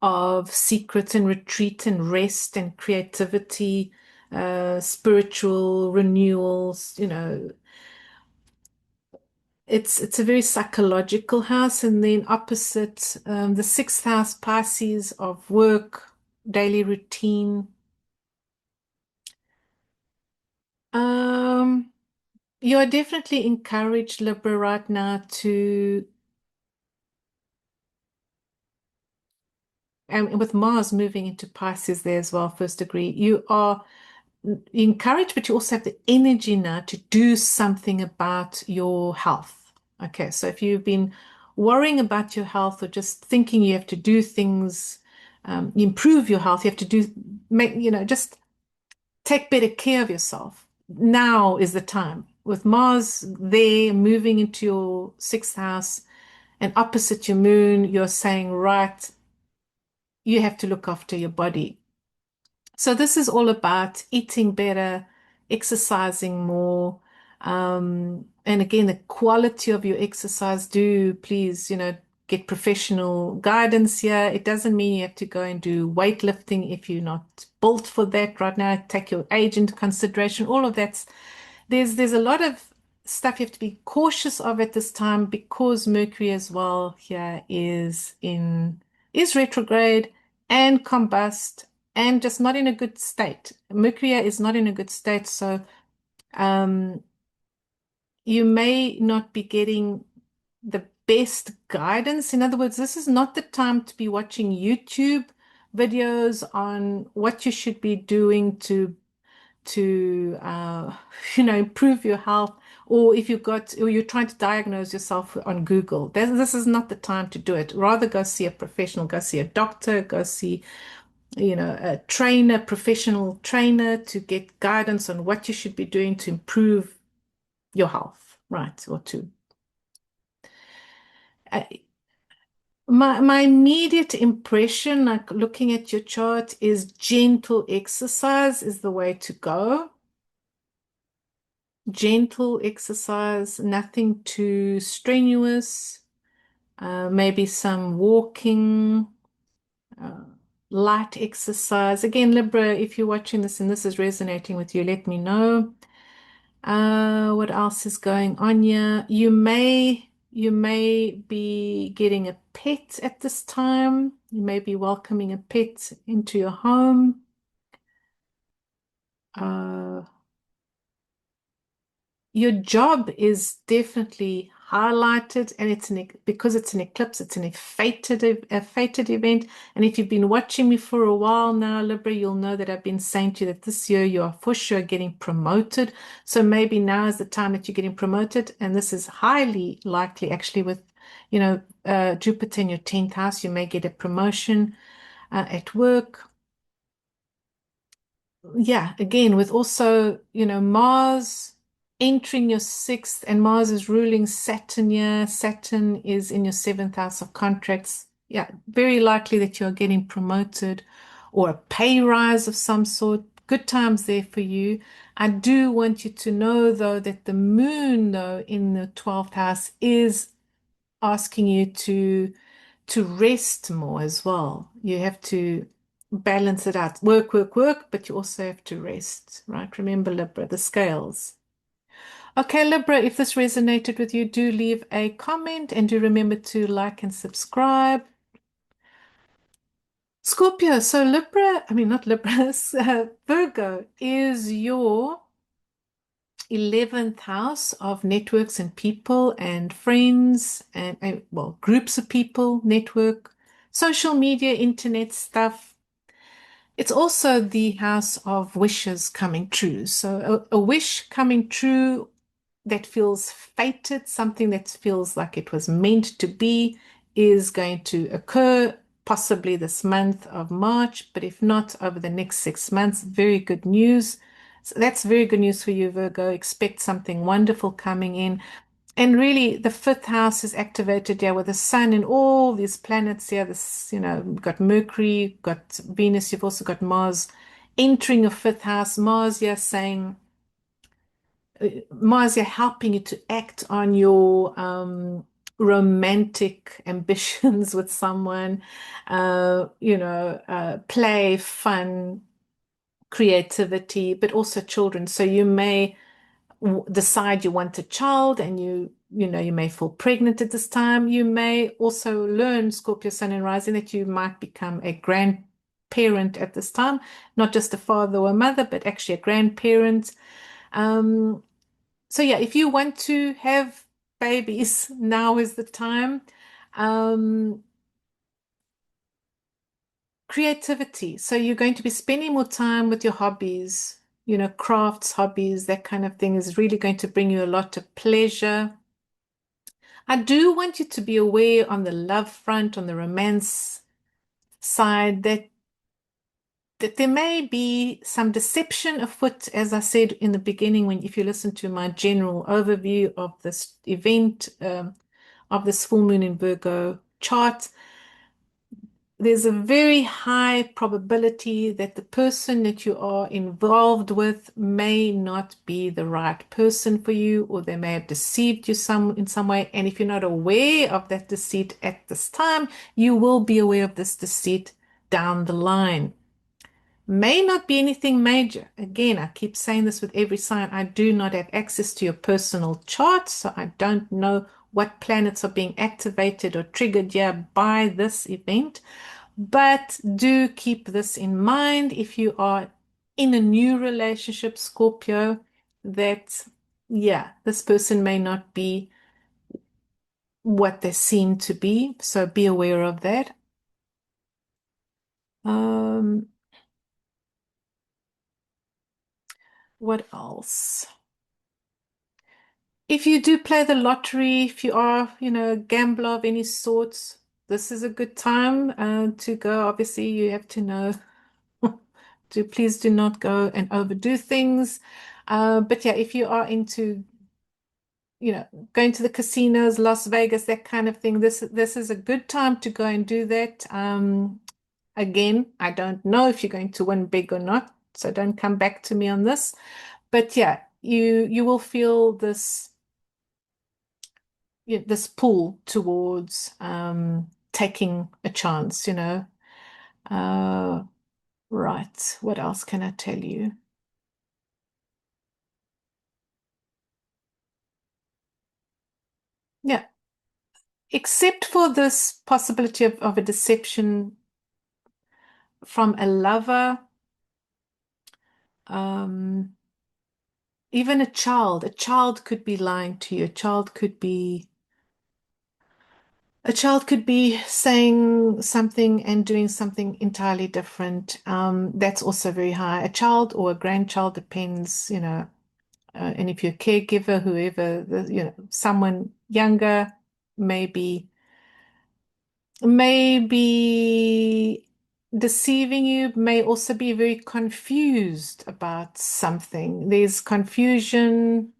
of secrets and retreat and rest and creativity, spiritual renewals. It's a very psychological house. And then opposite, the sixth house, Pisces, of work, daily routine. Um, you are definitely encouraged, Libra, right now and with Mars moving into Pisces there as well, first degree, you are encouraged, but you also have the energy now to do something about your health. Okay, so if you've been worrying about your health or just thinking you have to do things, improve your health, you have to just take better care of yourself. Now is the time. With Mars there moving into your sixth house and opposite your moon, you're saying, right, you have to look after your body. So this is all about eating better, exercising more. And again, the quality of your exercise, do please, get professional guidance here. It doesn't mean you have to go and do weightlifting if you're not built for that right now. Take your age into consideration. All of that's there's a lot of stuff you have to be cautious of at this time because Mercury as well here is retrograde and combust and just not in a good state. Mercury is not in a good state, so um, you may not be getting the best guidance. In other words, this is not the time to be watching YouTube videos on what you should be doing to improve your health, or if you're trying to diagnose yourself on Google. This is not the time to do it. Rather go see a professional, go see a doctor, go see a trainer, professional trainer, to get guidance on what you should be doing to improve your health, right? Or to uh, my immediate impression, like looking at your chart, is gentle exercise is the way to go. Gentle exercise, nothing too strenuous, maybe some walking, uh, light exercise. Again, Libra, if you're watching this and this is resonating with you, let me know. What else is going on here? You may be getting a pet at this time. You may be welcoming a pet into your home. Uh, your job is definitely highlighted, and because it's an eclipse, it's a fated event. And if you've been watching me for a while now, Libra, you'll know that I've been saying to you that this year you are for sure getting promoted. So maybe now is the time that you're getting promoted, and this is highly likely actually with Jupiter in your 10th house. You may get a promotion at work. Yeah, again, with also, Mars entering your sixth, and Mars is ruling Saturn here. Saturn is in your seventh house of contracts. Yeah, very likely that you're getting promoted or a pay rise of some sort. Good times there for you. I do want you to know, though, that the moon, though, in the 12th house is asking you to rest more as well. You have to balance it out. Work, work, work, but you also have to rest, right? Remember, Libra, the scales. Okay, Libra, if this resonated with you, do leave a comment and do remember to like and subscribe. Scorpio, so Libra, I mean, not Libra, Virgo is your 11th house of networks and people and friends and well, groups of people, network, social media, internet stuff. It's also the house of wishes coming true. So a wish coming true that feels fated, something that feels like it was meant to be, is going to occur possibly this month of March, but if not, over the next 6 months. Very good news. So that's very good news for you, Virgo. Expect something wonderful coming in. And really, the fifth house is activated here with the sun and all these planets here. You've got Mercury, you've got Venus, you've also got Mars entering your fifth house. Mars here helping you to act on your romantic ambitions with someone, play, fun, creativity, but also children. So you may decide you want a child, and you may fall pregnant at this time. You may also learn, Scorpio Sun and Rising, that you might become a grandparent at this time, not just a father or a mother, but actually a grandparent. So yeah, if you want to have babies, now is the time. Um, Creativity. So you're going to be spending more time with your hobbies, crafts, hobbies, that kind of thing is really going to bring you a lot of pleasure. I do want you to be aware on the love front, on the romance side, that there may be some deception afoot, as I said in the beginning, if you listen to my general overview of this event, of this full moon in Virgo chart. there's a very high probability that the person that you are involved with may not be the right person for you, or they may have deceived you in some way. And if you're not aware of that deceit at this time, you will be aware of this deceit down the line. May not be anything major. Again, I keep saying this with every sign. I do not have access to your personal chart, so I don't know what planets are being activated or triggered here by this event. But do keep this in mind if you are in a new relationship, Scorpio, that, yeah, this person may not be what they seem to be. So be aware of that. Um, what else? If you do play the lottery, if you are, a gambler of any sorts, this is a good time to go. Obviously, you have to know to please do not go and overdo things. But yeah, if you are into, going to the casinos, Las Vegas, that kind of thing, this is a good time to go and do that. Again, I don't know if you're going to win big or not, so don't come back to me on this. But yeah, you will feel this pull towards taking a chance. Uh, right. What else can I tell you? Yeah, except for this possibility of a deception from a lover, um, even a child could be lying to you. A child could be saying something and doing something entirely different. That's also very high. A child or a grandchild depends, and if you're a caregiver, whoever, someone younger, maybe, maybe deceiving you, may also be very confused about something. There's confusion,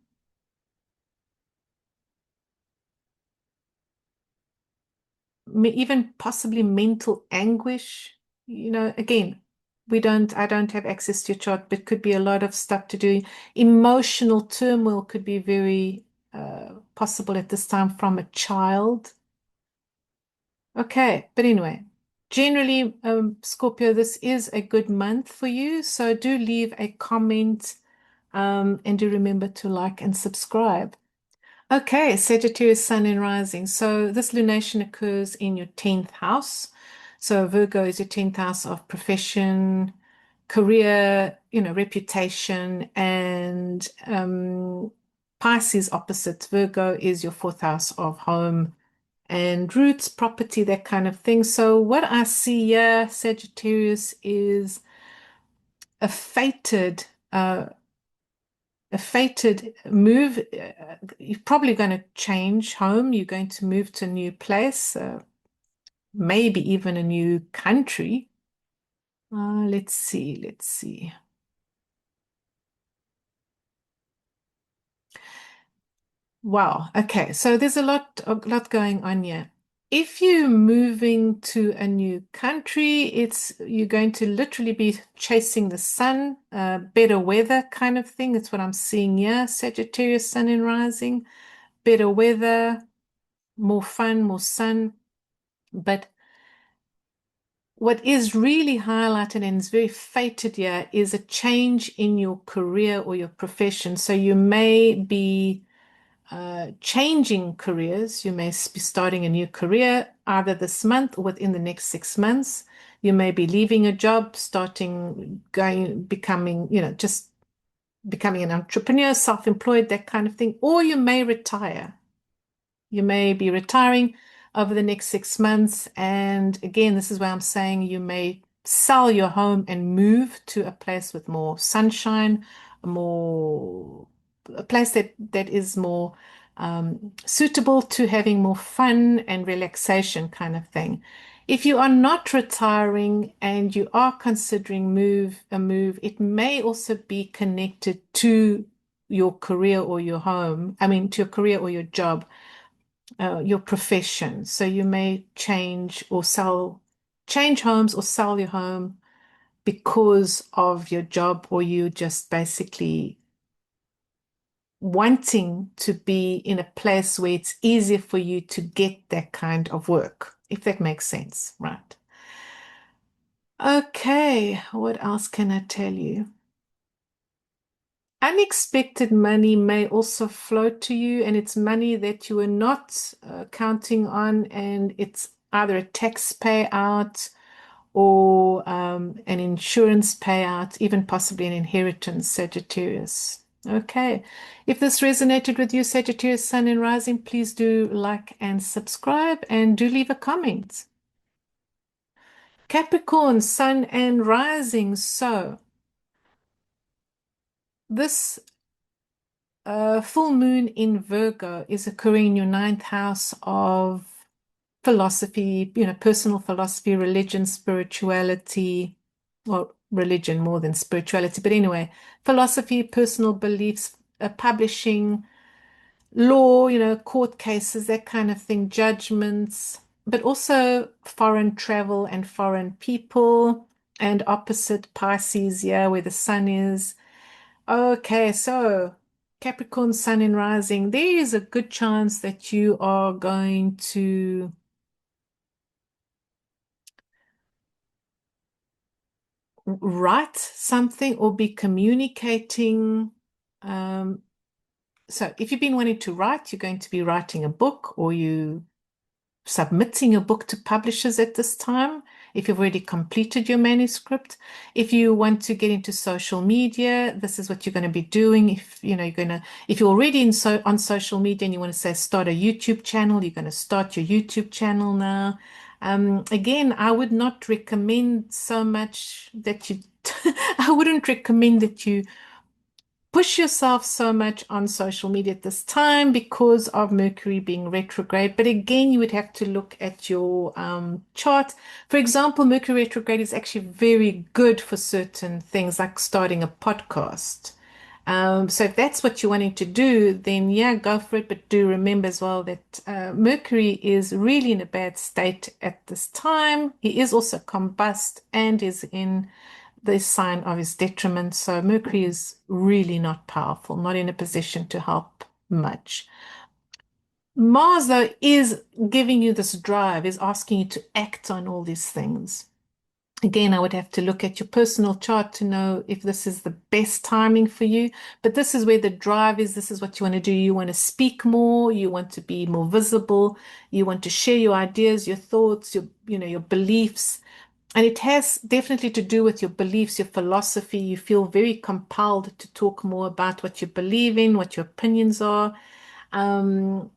even possibly mental anguish. Again, I don't have access to your chart, but could be a lot of stuff to do. Emotional turmoil could be very possible at this time from a child. Okay, but anyway, generally, Scorpio, this is a good month for you. So do leave a comment, and do remember to like and subscribe. Okay, Sagittarius, Sun and Rising. So this lunation occurs in your 10th house. So Virgo is your 10th house of profession, career, reputation, and Pisces opposite. Virgo is your 4th house of home and roots, property, that kind of thing. So what I see here, Sagittarius, is a fated uh, a fated move. You're probably going to change home. You're going to move to a new place, maybe even a new country. Let's see. Let's see. Wow. Okay. So there's a lot going on here. If you're moving to a new country, you're going to literally be chasing the sun, better weather kind of thing. That's what I'm seeing here. Sagittarius, Sun and Rising, better weather, more fun, more sun. But what is really highlighted and is very fated here is a change in your career or your profession. So you may be changing careers. You may be starting a new career either this month or within the next 6 months. You may be leaving a job, becoming, just becoming an entrepreneur, self-employed, that kind of thing, or you may retire. You may be retiring over the next 6 months. And again, this is where I'm saying you may sell your home and move to a place with more sunshine, a place that is more suitable to having more fun and relaxation kind of thing. If you are not retiring and you are considering a move, it may also be connected to your career or your home. I mean, to your career or your job, your profession. So you may change or sell change homes or sell your home because of your job, or you just basically wanting to be in a place where it's easier for you to get that kind of work, if that makes sense, right? Okay, what else can I tell you? Unexpected money may also flow to you, and it's money that you were not counting on, and it's either a tax payout or an insurance payout, even possibly an inheritance, Sagittarius. Okay. If this resonated with you, Sagittarius, Sun and Rising, please do like and subscribe, and do leave a comment. Capricorn, Sun and Rising. So this full moon in Virgo is occurring in your ninth house of philosophy, personal philosophy, religion, spirituality, well, religion more than spirituality, but anyway, philosophy, personal beliefs, publishing, law, court cases, that kind of thing, judgments, but also foreign travel and foreign people, and opposite Pisces, yeah, where the sun is. Okay, so Capricorn, Sun and Rising, there is a good chance that you are going to write something or be communicating. Um, so if you've been wanting to write, you're going to be writing a book, or you submitting a book to publishers at this time, if you've already completed your manuscript. If you want to get into social media, this is what you're going to be doing. If you're already on social media and you want to say start a YouTube channel, you're going to start your YouTube channel now. Again, I would not recommend so much that you I wouldn't recommend that you push yourself so much on social media at this time because of Mercury being retrograde. But again, you would have to look at your chart. For example, Mercury retrograde is actually very good for certain things like starting a podcast. So if that's what you're wanting to do, then yeah, go for it. But do remember as well that Mercury is really in a bad state at this time. He is also combust and is in the sign of his detriment. So Mercury is really not powerful, not in a position to help much. Mars, though, is giving you this drive, is asking you to act on all these things. Again, I would have to look at your personal chart to know if this is the best timing for you. But this is where the drive is. This is what you want to do. You want to speak more. You want to be more visible. You want to share your ideas, your thoughts, your beliefs. And it has definitely to do with your beliefs, your philosophy. You feel very compelled to talk more about what you believe in, what your opinions are. Um,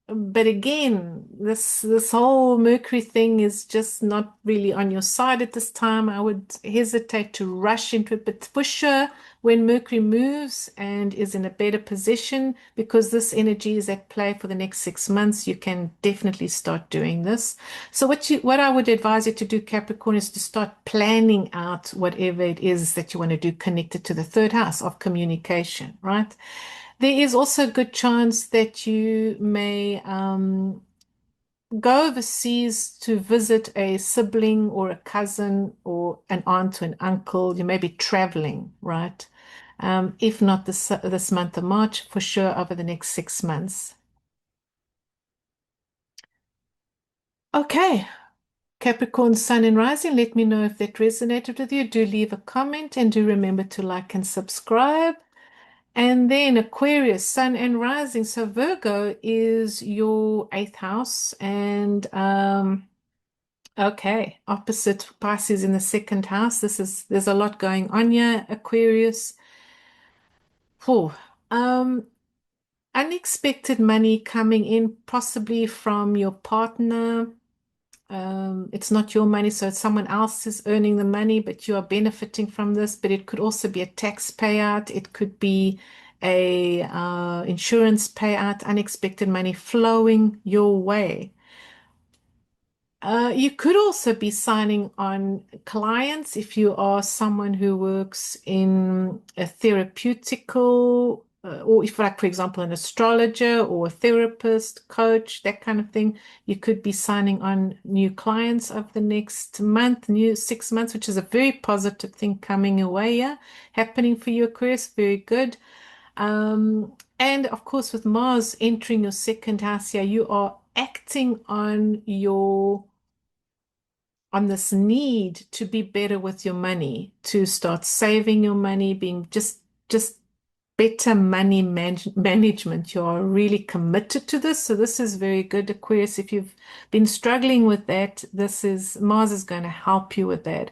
but again, this whole Mercury thing is just not really on your side at this time. I would hesitate to rush into it, but for sure, when Mercury moves and is in a better position, because this energy is at play for the next 6 months, you can definitely start doing this. So what I would advise you to do, Capricorn, is to start planning out whatever it is that you want to do connected to the third house of communication, right? There is also a good chance that you may go overseas to visit a sibling or a cousin or an aunt or an uncle. You may be traveling, right? If not this month of March, for sure over the next 6 months. Okay, Capricorn, Sun and Rising, let me know if that resonated with you. Do leave a comment and do remember to like and subscribe. And then Aquarius, Sun and Rising. So Virgo is your eighth house, and okay, opposite Pisces in the second house. There's a lot going on here, Aquarius. Oh, um, unexpected money coming in, possibly from your partner. It's not your money, so it's someone else is earning the money, but you are benefiting from this. But it could also be a tax payout. It could be a insurance payout, unexpected money flowing your way. You could also be signing on clients if you are someone who works in a therapeutical or if, like, for example, an astrologer or a therapist, coach, that kind of thing, you could be signing on new clients over the next month, new 6 months, which is a very positive thing coming away, yeah, happening for you, Aquarius. Very good. And of course, with Mars entering your second house here, you are acting on this need to be better with your money, to start saving your money, being just better money management. You're really committed to this. So this is very good, Aquarius. If you've been struggling with that, Mars is going to help you with that.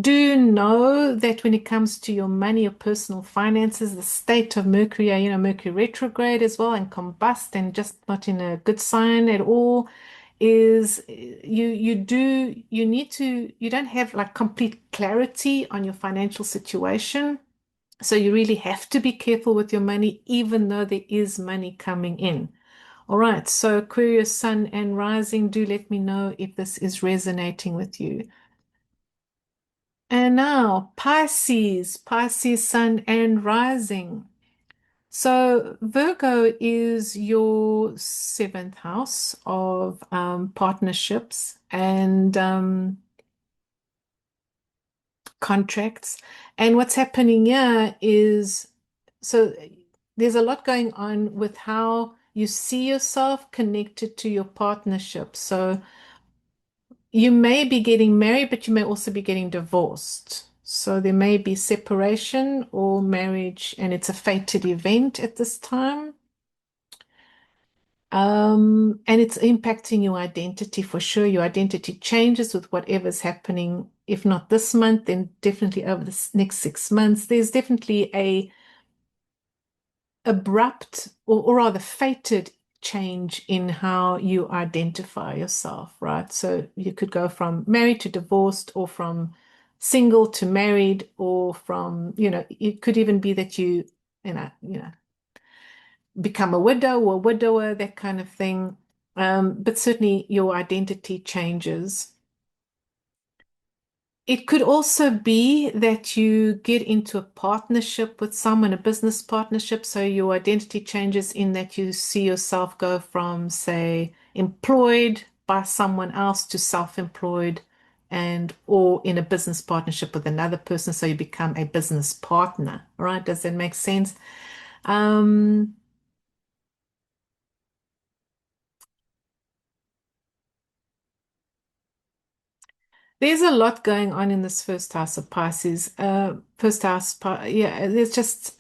Do know that when it comes to your money or personal finances, the state of Mercury, Mercury retrograde as well, and combust, and just not in a good sign at all, is you don't have like complete clarity on your financial situation. So you really have to be careful with your money, even though there is money coming in. All right, so Aquarius, Sun and Rising, do let me know if this is resonating with you. And now Pisces, Pisces, Sun and Rising. So Virgo is your seventh house of partnerships and contracts. And what's happening here is, so there's a lot going on with how you see yourself connected to your partnership. So you may be getting married, but you may also be getting divorced. So there may be separation or marriage, and it's a fated event at this time. And it's impacting your identity for sure. Your identity changes with whatever's happening. If not this month, then definitely over the next 6 months. There's definitely a abrupt or rather fated change in how you identify yourself, right? So you could go from married to divorced, or from single to married, or from, it could even be that you become a widow or a widower, that kind of thing. But certainly your identity changes. It could also be that you get into a partnership with someone, a business partnership. So your identity changes in that you see yourself go from, say, employed by someone else to self-employed, and or in a business partnership with another person. So you become a business partner, right? Does that make sense? Um, There's a lot going on in this first house of Pisces. First house, yeah, there's just,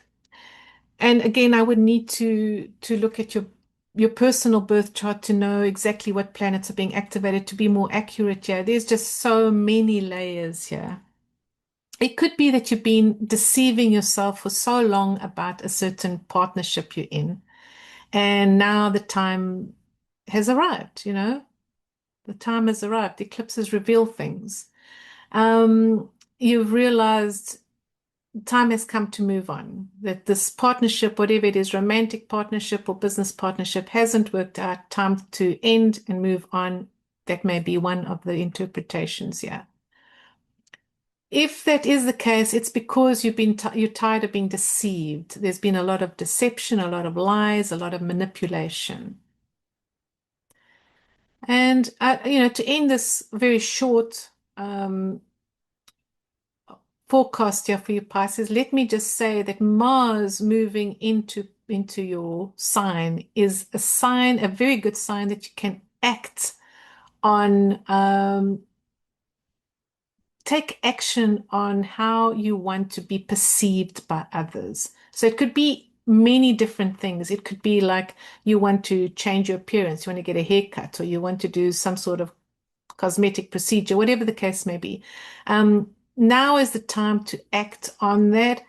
and again, I would need to look at your personal birth chart to know exactly what planets are being activated to be more accurate here. There's just so many layers here. It could be that you've been deceiving yourself for so long about a certain partnership you're in, and now the time has arrived, The time has arrived. Eclipses reveal things. You've realized time has come to move on, that this partnership, whatever it is, romantic partnership or business partnership, hasn't worked out. Time to end and move on. That may be one of the interpretations here. If that is the case, it's because you're tired of being deceived. There's been a lot of deception, a lot of lies, a lot of manipulation. And to end this very short forecast here for you, Pisces, let me just say that Mars moving into your sign is a sign, a very good sign that you can act on, take action on how you want to be perceived by others. So it could be many different things. It could be like you want to change your appearance, you want to get a haircut, or you want to do some sort of cosmetic procedure, whatever the case may be. Now is the time to act on that.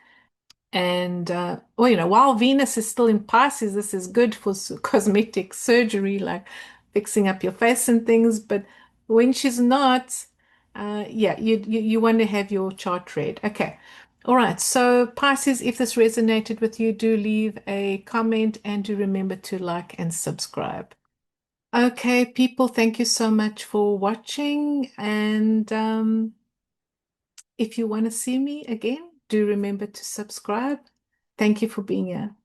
And, while Venus is still in Pisces, this is good for cosmetic surgery, like fixing up your face and things. But when she's not, yeah, you want to have your chart read. Okay. All right. So, Pisces, if this resonated with you, do leave a comment and do remember to like and subscribe. Okay, people, thank you so much for watching. And if you want to see me again, do remember to subscribe. Thank you for being here.